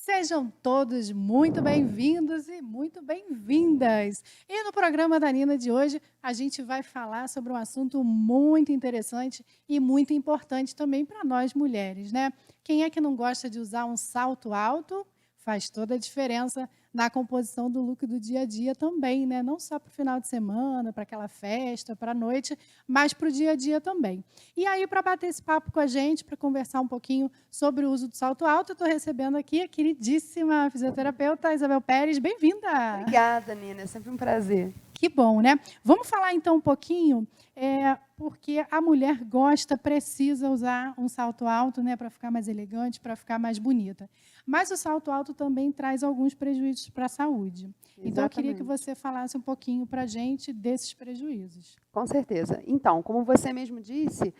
Sejam todos muito bem-vindos e muito bem-vindas. E no programa da Nina de hoje, a gente vai falar sobre um assunto muito interessante e muito importante também para nós mulheres, né? Quem é que não gosta de usar um salto alto? Faz toda a diferença na composição do look do dia a dia também, né? Não só para o final de semana, para aquela festa, para a noite, mas para o dia a dia também. E aí, para bater esse papo com a gente, para conversar um pouquinho sobre o uso do salto alto, eu estou recebendo aqui a queridíssima fisioterapeuta Isabel Pérez. Bem-vinda! Obrigada, Nina. É sempre um prazer. Que bom, né? Vamos falar então um pouquinho, porque a mulher gosta, precisa usar um salto alto, né, para ficar mais elegante, para ficar mais bonita. Mas o salto alto também traz alguns prejuízos para a saúde. Então, eu queria que Exatamente. você falasse um pouquinho para a gente desses prejuízos. Com certeza. Então, como você mesmo disse,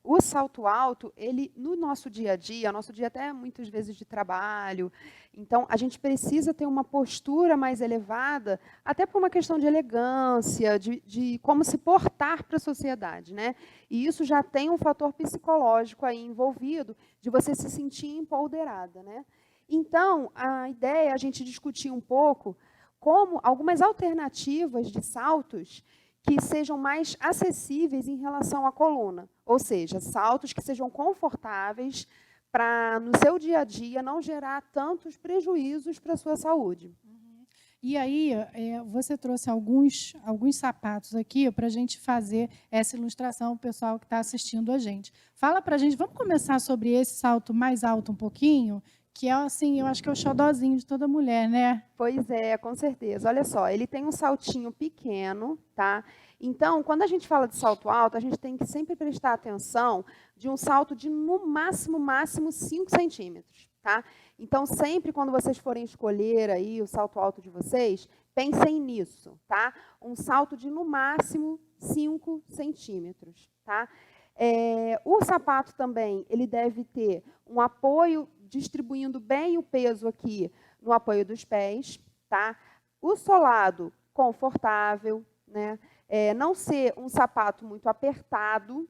o salto alto, ele no nosso dia a dia, nosso dia até muitas vezes de trabalho, então a gente precisa ter uma postura mais elevada, até por uma questão de elegância, de como se portar para a sociedade, né? E isso já tem um fator psicológico aí envolvido, de você se sentir empoderada, né? Então, a ideia é a gente discutir um pouco como algumas alternativas de saltos que sejam mais acessíveis em relação à coluna, ou seja, saltos que sejam confortáveis para, no seu dia a dia, não gerar tantos prejuízos para a sua saúde. E aí, você trouxe alguns sapatos aqui para a gente fazer essa ilustração, o pessoal que está assistindo a gente. Fala para a gente, vamos começar sobre esse salto mais alto um pouquinho, que é assim, eu acho que é o xodózinho de toda mulher, né? Pois é, com certeza. Olha só, ele tem um saltinho pequeno, tá? Então, quando a gente fala de salto alto, a gente tem que sempre prestar atenção de um salto de, no máximo 5 centímetros, tá? Então, sempre quando vocês forem escolher aí o salto alto de vocês, pensem nisso, tá? Um salto de, no máximo, 5 centímetros, tá? O sapato também, ele deve ter um apoio, distribuindo bem o peso aqui no apoio dos pés, tá? O solado confortável, né? Não ser um sapato muito apertado,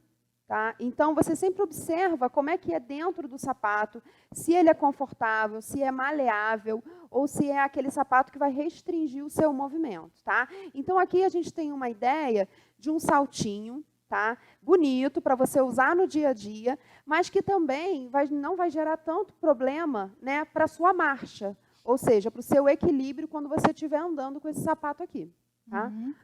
tá? Então, você sempre observa como é que é dentro do sapato, se ele é confortável, se é maleável, ou se é aquele sapato que vai restringir o seu movimento, tá? Então, aqui a gente tem uma ideia de um saltinho, tá? Bonito, para você usar no dia a dia, mas que também não vai gerar tanto problema, né, para a sua marcha, ou seja, para o seu equilíbrio quando você estiver andando com esse sapato aqui, tá? Uhum.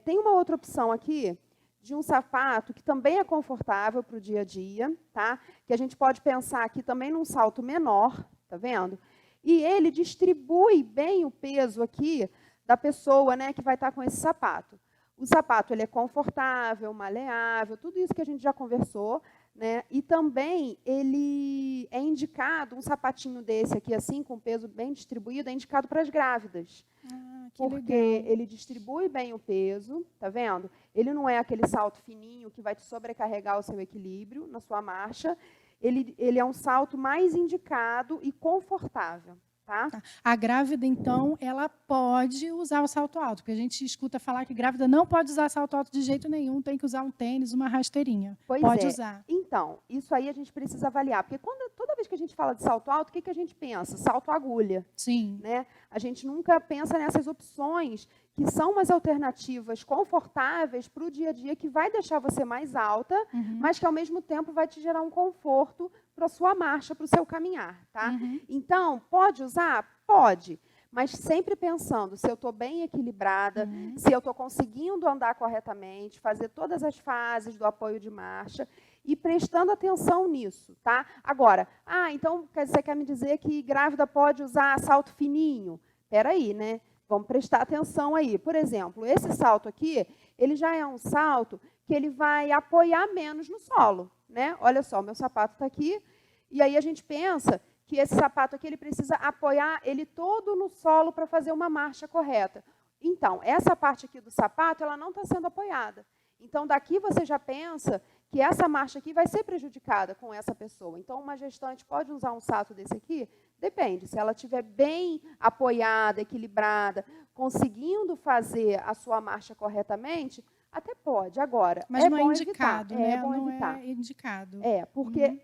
Tem uma outra opção aqui, de um sapato que também é confortável para o dia a dia, tá? Que a gente pode pensar aqui também num salto menor, tá vendo? E ele distribui bem o peso aqui da pessoa, né, que vai estar com esse sapato. O sapato ele é confortável, maleável, tudo isso que a gente já conversou, né? E também ele é indicado, um sapatinho desse aqui, assim, com peso bem distribuído, é indicado para as grávidas. Ah, que Porque legal. ele distribui bem o peso, tá vendo? Ele não é aquele salto fininho que vai te sobrecarregar o seu equilíbrio na sua marcha. Ele é um salto mais indicado e confortável, tá? Tá. A grávida, então, ela pode usar o salto alto, porque a gente escuta falar que grávida não pode usar salto alto de jeito nenhum, tem que usar um tênis, uma rasteirinha. Pois Pode é. usar. Então, isso aí a gente precisa avaliar, porque toda vez que a gente fala de salto alto, o que a gente pensa? Salto agulha, Sim. né? A gente nunca pensa nessas opções que são umas alternativas confortáveis para o dia a dia, que vai deixar você mais alta, Uhum. mas que ao mesmo tempo vai te gerar um conforto para a sua marcha, para o seu caminhar, tá? Uhum. Então, pode usar? Pode. Mas sempre pensando se eu estou bem equilibrada, Uhum. se eu estou conseguindo andar corretamente, fazer todas as fases do apoio de marcha e prestando atenção nisso, tá? Agora, então você quer me dizer que grávida pode usar salto fininho? Espera aí, né? Vamos prestar atenção aí. Por exemplo, esse salto aqui, ele já é um salto que ele vai apoiar menos no solo, né? Olha só, meu sapato está aqui, e aí a gente pensa que esse sapato aqui ele precisa apoiar ele todo no solo para fazer uma marcha correta. Então, essa parte aqui do sapato, ela não está sendo apoiada. Então, daqui você já pensa que essa marcha aqui vai ser prejudicada com essa pessoa. Então, uma gestante pode usar um salto desse aqui? Depende. Se ela estiver bem apoiada, equilibrada, conseguindo fazer a sua marcha corretamente, Até pode, agora, Mas é não é bom indicado, evitar. né? É bom Não evitar. é indicado. Porque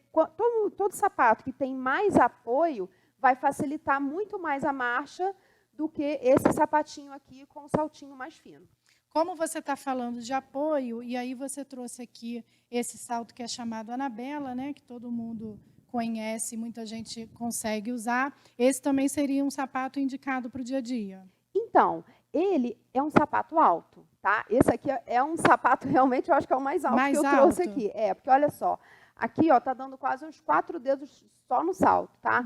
todo sapato que tem mais apoio vai facilitar muito mais a marcha do que esse sapatinho aqui com o saltinho mais fino. Como você está falando de apoio, e aí você trouxe aqui esse salto que é chamado Anabela, né? Que todo mundo conhece, muita gente consegue usar. Esse também seria um sapato indicado para o dia a dia. Então, ele é um sapato alto, tá? Esse aqui é um sapato, realmente, eu acho que é o mais alto que eu trouxe aqui. Porque olha só, aqui, ó, tá dando quase uns 4 dedos só no salto, tá?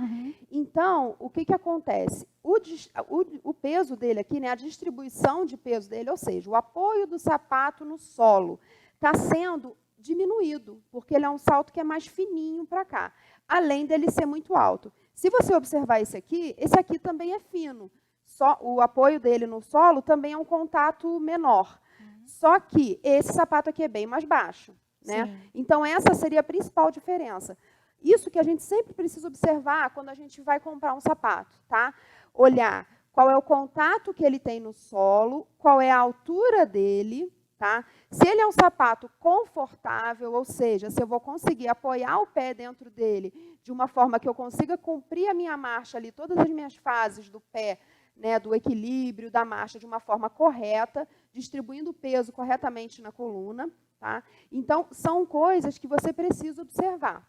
Então, o que acontece? O peso dele aqui, né, a distribuição de peso dele, ou seja, o apoio do sapato no solo, está sendo diminuído, porque ele é um salto que é mais fininho para cá, além dele ser muito alto. Se você observar esse aqui também é fino. Só o apoio dele no solo também é um contato menor. Só que esse sapato aqui é bem mais baixo, né? Então, essa seria a principal diferença. Isso que a gente sempre precisa observar quando a gente vai comprar um sapato, tá? Olhar qual é o contato que ele tem no solo, qual é a altura dele, tá? Se ele é um sapato confortável, ou seja, se eu vou conseguir apoiar o pé dentro dele de uma forma que eu consiga cumprir a minha marcha ali, todas as minhas fases do pé, né, do equilíbrio, da marcha, de uma forma correta, distribuindo o peso corretamente na coluna, tá? Então, são coisas que você precisa observar.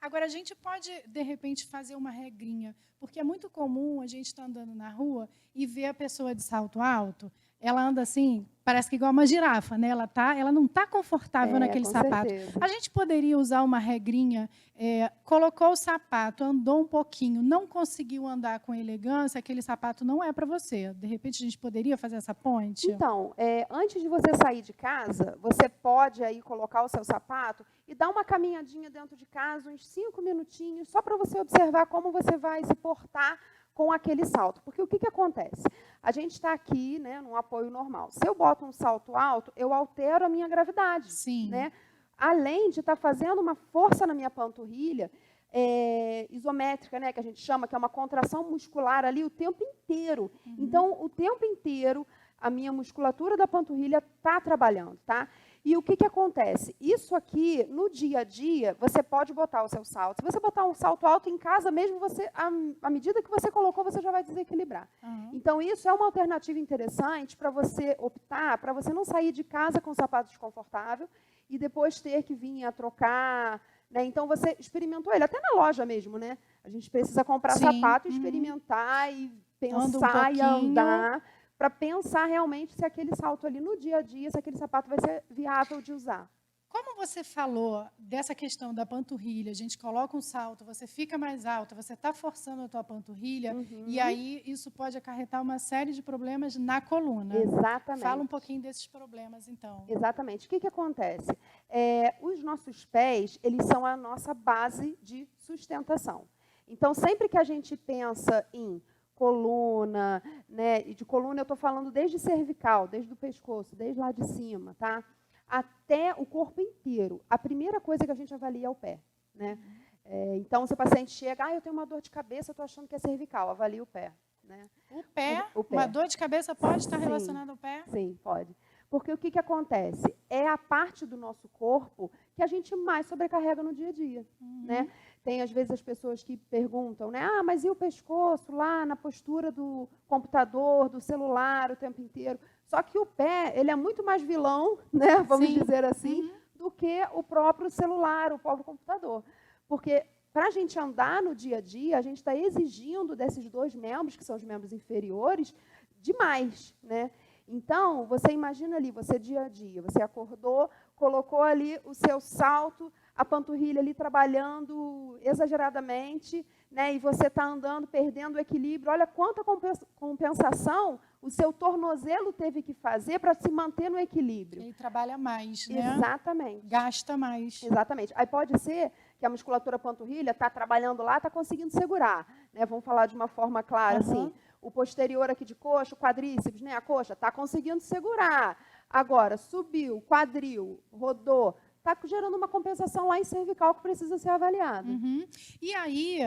Agora, a gente pode, de repente, fazer uma regrinha, porque é muito comum a gente estar andando na rua e ver a pessoa de salto alto, ela anda assim, parece que igual uma girafa, né? Ela não está confortável naquele sapato. Certeza. A gente poderia usar uma regrinha, colocou o sapato, andou um pouquinho, não conseguiu andar com elegância, aquele sapato não é para você. De repente, a gente poderia fazer essa ponte? Então, antes de você sair de casa, você pode aí colocar o seu sapato e dar uma caminhadinha dentro de casa, uns 5 minutinhos, só para você observar como você vai se portar com aquele salto. Porque o que acontece? A gente está aqui, né, num apoio normal. Se eu boto um salto alto, eu altero a minha gravidade. Sim. Né? Além de estar fazendo uma força na minha panturrilha, isométrica, né, que a gente chama, que é uma contração muscular ali o tempo inteiro. Então, o tempo inteiro, a minha musculatura da panturrilha está trabalhando, tá? E o que acontece? Isso aqui, no dia a dia, você pode botar o seu salto. Se você botar um salto alto em casa, mesmo você, à medida que você colocou, você já vai desequilibrar. Então, isso é uma alternativa interessante para você optar, para você não sair de casa com sapato desconfortável e depois ter que vir a trocar, né? Então, você experimentou ele, até na loja mesmo, né? A gente precisa comprar sapato, experimentar e pensar e andar, para pensar realmente se aquele salto ali no dia a dia, se aquele sapato vai ser viável de usar. Como você falou dessa questão da panturrilha, a gente coloca um salto, você fica mais alta, você está forçando a tua panturrilha, e aí isso pode acarretar uma série de problemas na coluna. Exatamente. Fala um pouquinho desses problemas, então. Exatamente. O que acontece? Os nossos pés, eles são a nossa base de sustentação. Então, sempre que a gente pensa em coluna, né? E de coluna eu estou falando desde cervical, desde o pescoço, desde lá de cima, tá? Até o corpo inteiro. A primeira coisa que a gente avalia é o pé, né? Então, se o paciente chega, eu tenho uma dor de cabeça, eu estou achando que é cervical, avalia o pé, né? O pé? Uma dor de cabeça pode estar relacionada ao pé? Sim, pode. Porque o que acontece? É a parte do nosso corpo que a gente mais sobrecarrega no dia a dia, né? Tem, às vezes, as pessoas que perguntam, né? Mas e o pescoço lá na postura do computador, do celular o tempo inteiro? Só que o pé, ele é muito mais vilão, né? Vamos dizer assim, do que o próprio celular, o próprio computador. Porque para a gente andar no dia a dia, a gente está exigindo desses dois membros, que são os membros inferiores, demais, né? Então, você imagina ali, você dia a dia, você acordou, colocou ali o seu salto, a panturrilha ali trabalhando exageradamente, né? E você está andando, perdendo o equilíbrio. Olha quanta compensação o seu tornozelo teve que fazer para se manter no equilíbrio. Ele trabalha mais, né? Exatamente. Gasta mais. Exatamente. Aí pode ser que a musculatura panturrilha está trabalhando lá, está conseguindo segurar, né? Vamos falar de uma forma clara, assim. O posterior aqui de coxa, o quadríceps, né? A coxa está conseguindo segurar. Agora, subiu, quadril, rodou, está gerando uma compensação lá em cervical que precisa ser avaliada. E aí,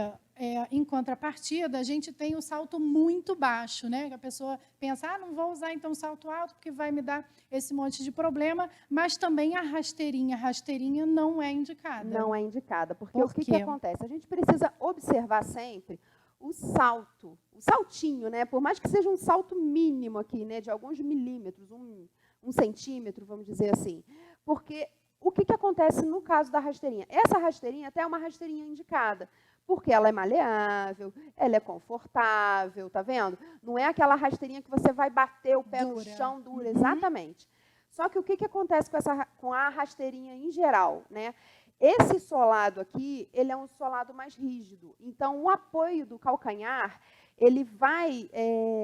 em contrapartida, a gente tem o salto muito baixo, né? A pessoa pensa, não vou usar então salto alto porque vai me dar esse monte de problema, mas também a rasteirinha. A rasteirinha não é indicada. Não é indicada, porque o que acontece? A gente precisa observar sempre o salto, o saltinho, né? Por mais que seja um salto mínimo aqui, né? De alguns milímetros, um centímetro, vamos dizer assim. Porque o que acontece no caso da rasteirinha? Essa rasteirinha até é uma rasteirinha indicada, porque ela é maleável, ela é confortável, tá vendo? Não é aquela rasteirinha que você vai bater o pé no chão dura, exatamente. Só que o que acontece com a rasteirinha em geral, né? Esse solado aqui, ele é um solado mais rígido. Então, o apoio do calcanhar, ele vai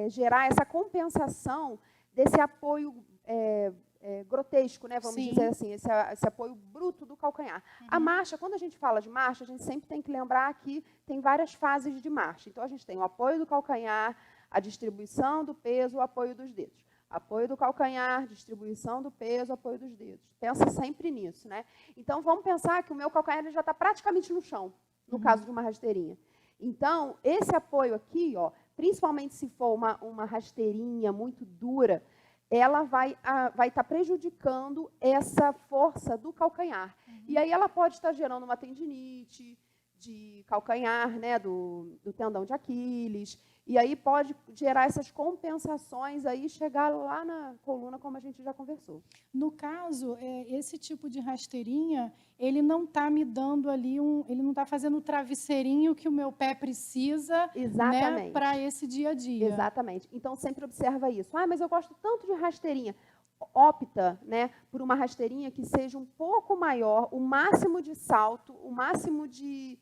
gerar essa compensação desse apoio grotesco, né? Vamos dizer assim, esse apoio bruto do calcanhar. A marcha, quando a gente fala de marcha, a gente sempre tem que lembrar que tem várias fases de marcha. Então, a gente tem o apoio do calcanhar, a distribuição do peso, o apoio dos dedos. Apoio do calcanhar, distribuição do peso, apoio dos dedos. Pensa sempre nisso, né? Então, vamos pensar que o meu calcanhar ele já está praticamente no chão, no caso de uma rasteirinha. Então, esse apoio aqui, ó, principalmente se for uma rasteirinha muito dura, ela vai estar prejudicando essa força do calcanhar. E aí ela pode estar gerando uma tendinite de calcanhar, né, do tendão de Aquiles, e aí pode gerar essas compensações aí chegar lá na coluna, como a gente já conversou. No caso, esse tipo de rasteirinha, ele não está me dando ali ele não está fazendo o travesseirinho que o meu pé precisa, né, para esse dia a dia. Exatamente. Então, sempre observa isso. Mas eu gosto tanto de rasteirinha. Opta, né, por uma rasteirinha que seja um pouco maior, o máximo de salto, o máximo de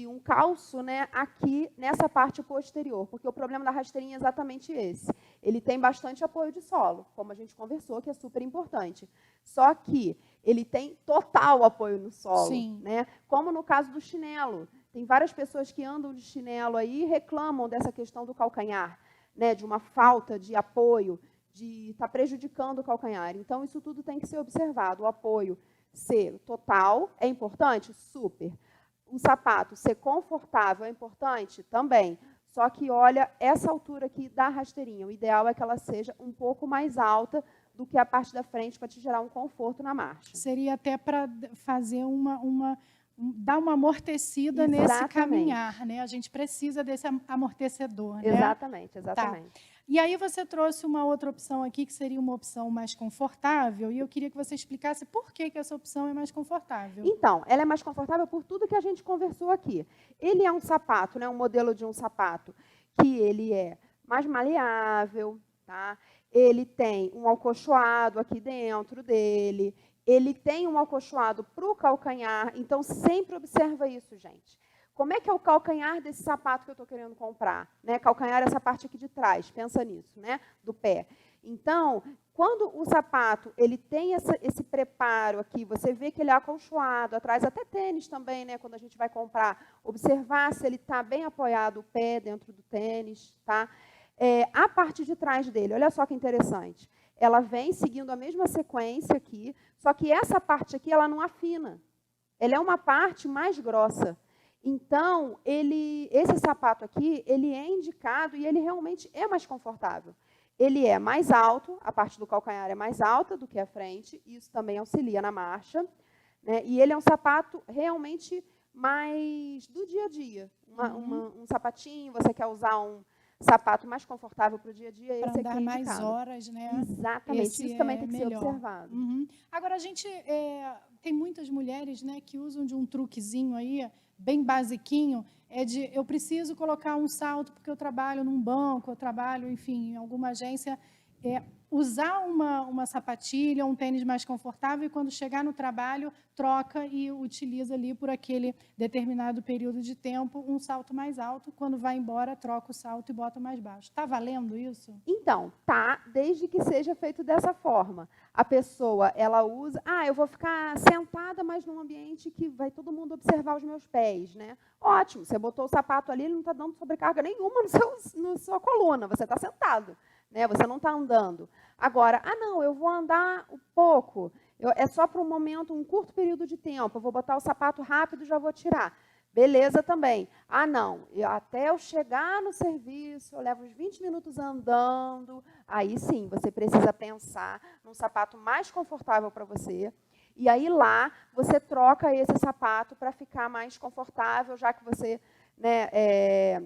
um calço, né, aqui nessa parte posterior, porque o problema da rasteirinha é exatamente esse. Ele tem bastante apoio de solo, como a gente conversou, que é super importante. Só que ele tem total apoio no solo, né? Como no caso do chinelo. Tem várias pessoas que andam de chinelo aí e reclamam dessa questão do calcanhar, né, de uma falta de apoio, de estar prejudicando o calcanhar. Então, isso tudo tem que ser observado. O apoio ser total é importante? Super. O sapato ser confortável é importante? Também. Só que, olha, essa altura aqui da rasteirinha, o ideal é que ela seja um pouco mais alta do que a parte da frente para te gerar um conforto na marcha. Seria até para fazer dar uma amortecida nesse caminhar, né? A gente precisa desse amortecedor, né? Exatamente. Tá. E aí você trouxe uma outra opção aqui, que seria uma opção mais confortável, e eu queria que você explicasse por que essa opção é mais confortável. Então, ela é mais confortável por tudo que a gente conversou aqui. Ele é um sapato, né, um modelo de um sapato que ele é mais maleável, tá? Ele tem um alcochoado aqui dentro dele, ele tem um alcochoado para o calcanhar, então sempre observa isso, gente. Como é que é o calcanhar desse sapato que eu estou querendo comprar? Né? Calcanhar é essa parte aqui de trás, pensa nisso, né? Do pé. Então, quando o sapato ele tem esse preparo aqui, você vê que ele é acolchoado atrás, até tênis também, né? Quando a gente vai comprar, observar se ele está bem apoiado o pé dentro do tênis, tá? A parte de trás dele, olha só que interessante. Ela vem seguindo a mesma sequência aqui, só que essa parte aqui ela não afina. Ela é uma parte mais grossa. Então, esse sapato aqui, ele é indicado e ele realmente é mais confortável. Ele é mais alto, a parte do calcanhar é mais alta do que a frente, e isso também auxilia na marcha, né? E ele é um sapato realmente mais do dia a dia. Um sapatinho, você quer usar um sapato mais confortável para o dia a dia, esse aqui é indicado. Para andar mais horas, né? Exatamente, isso também tem que ser observado. Agora, a gente tem muitas mulheres, né, que usam de um truquezinho aí, bem basiquinho, eu preciso colocar um salto porque eu trabalho num banco, eu trabalho, enfim, em alguma agência, usar uma sapatilha, um tênis mais confortável e quando chegar no trabalho, troca e utiliza ali por aquele determinado período de tempo um salto mais alto, quando vai embora, troca o salto e bota mais baixo. Está valendo isso? Então, tá, desde que seja feito dessa forma. A pessoa, ela usa, eu vou ficar sentada, mas num ambiente que vai todo mundo observar os meus pés, né? Ótimo, você botou o sapato ali, ele não está dando sobrecarga nenhuma na sua coluna, você está sentado. Né? Você não está andando. Agora, não, eu vou andar um pouco, É só para um momento, um curto período de tempo. Eu vou botar o sapato rápido e já vou tirar. Beleza também. Ah, não, até eu chegar no serviço, eu levo uns 20 minutos andando. Aí sim, você precisa pensar num sapato mais confortável para você. E aí lá, você troca esse sapato para ficar mais confortável, já que você, né,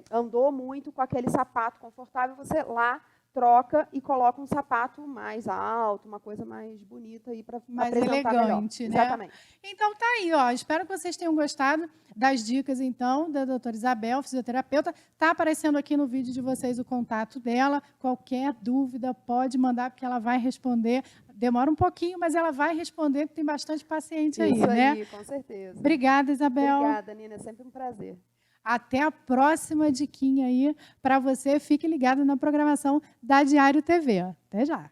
andou muito com aquele sapato confortável, você lá troca e coloca um sapato mais alto, uma coisa mais bonita aí para apresentar elegante, melhor. né? Exatamente. Então tá aí, ó. Espero que vocês tenham gostado das dicas, então, da doutora Isabel, fisioterapeuta. Está aparecendo aqui no vídeo de vocês o contato dela. Qualquer dúvida, pode mandar, porque ela vai responder. Demora um pouquinho, mas ela vai responder, porque tem bastante paciente aí, né? Isso aí, com certeza. Obrigada, Isabel. Obrigada, Nina. É sempre um prazer. Até a próxima diquinha aí para você. Fique ligado na programação da Diário TV. Até já.